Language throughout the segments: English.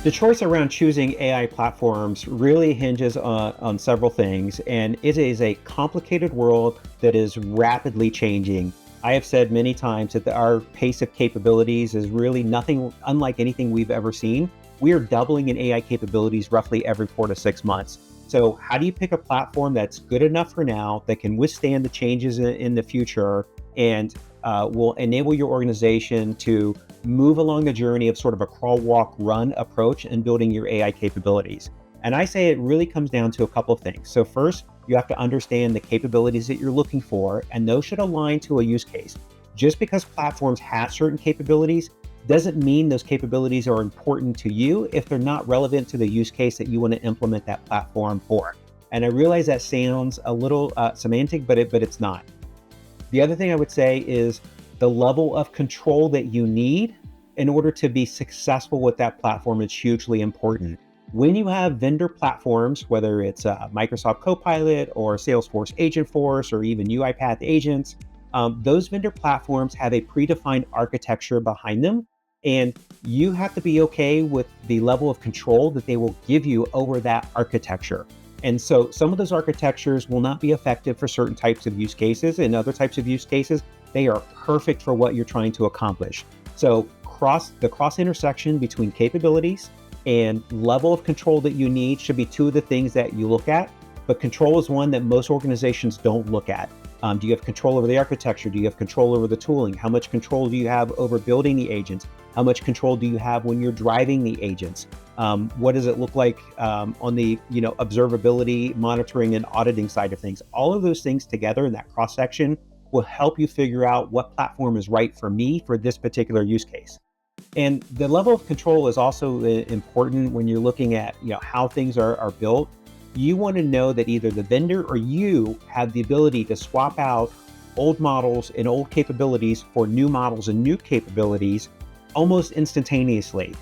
The choice around choosing AI platforms really hinges on several things, and it is a complicated world that is rapidly changing. I have said many times that our pace of capabilities is really nothing unlike anything we've ever seen. We are doubling in AI capabilities roughly every 4 to 6 months. So, how do you pick a platform that's good enough for now, that can withstand the changes in the future, and will enable your organization to move along the journey of sort of a crawl, walk, run approach in building your AI capabilities? And I say it really comes down to a couple of things. So, first, you have to understand the capabilities that you're looking for, and those should align to a use case. Just because platforms have certain capabilities doesn't mean those capabilities are important to you if they're not relevant to the use case that you want to implement that platform for. And I realize that sounds a little semantic, but it's not. The other thing I would say is the level of control that you need in order to be successful with that platform is hugely important. When you have vendor platforms, whether it's Microsoft Copilot or Salesforce Agent Force or even UiPath agents, those vendor platforms have a predefined architecture behind them. And you have to be okay with the level of control that they will give you over that architecture. And so some of those architectures will not be effective for certain types of use cases, and other types of use cases, they are perfect for what you're trying to accomplish. So the cross intersection between capabilities and level of control that you need should be two of the things that you look at. But control is one that most organizations don't look at. Do you have control over the architecture? Do you have control over the tooling? How much control do you have over building the agents? How much control do you have when you're driving the agents? What does it look like on the observability, monitoring, and auditing side of things? All of those things together in that cross section will help you figure out what platform is right for me for this particular use case. And the level of control is also important when you're looking at how things are built. You want to know that either the vendor or you have the ability to swap out old models and old capabilities for new models and new capabilities almost instantaneously.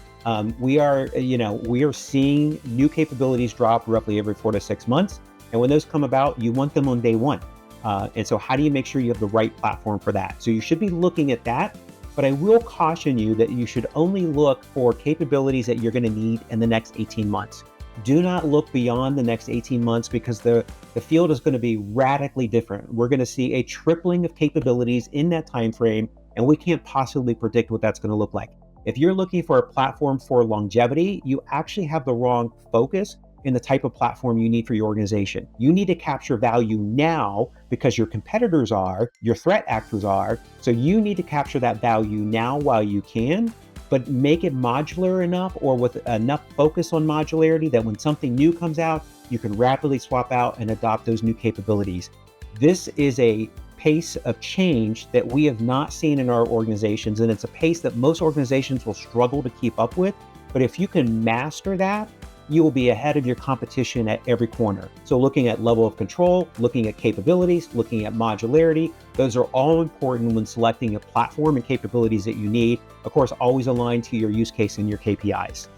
We are seeing new capabilities drop roughly every 4 to 6 months, and when those come about, you want them on day one. And so, how do you make sure you have the right platform for that? So you should be looking at that. But I will caution you that you should only look for capabilities that you're going to need in the next 18 months. Do not look beyond the next 18 months because the field is going to be radically different. We're going to see a tripling of capabilities in that time frame, and we can't possibly predict what that's going to look like. If you're looking for a platform for longevity, you actually have the wrong focus in the type of platform you need for your organization. You need to capture value now because your competitors are, your threat actors are. So you need to capture that value now while you can, but make it modular enough or with enough focus on modularity that when something new comes out, you can rapidly swap out and adopt those new capabilities. This is a pace of change that we have not seen in our organizations, and it's a pace that most organizations will struggle to keep up with. But if you can master that, you will be ahead of your competition at every corner. So looking at level of control, looking at capabilities, looking at modularity, those are all important when selecting a platform and capabilities that you need. Of course, always aligned to your use case and your KPIs.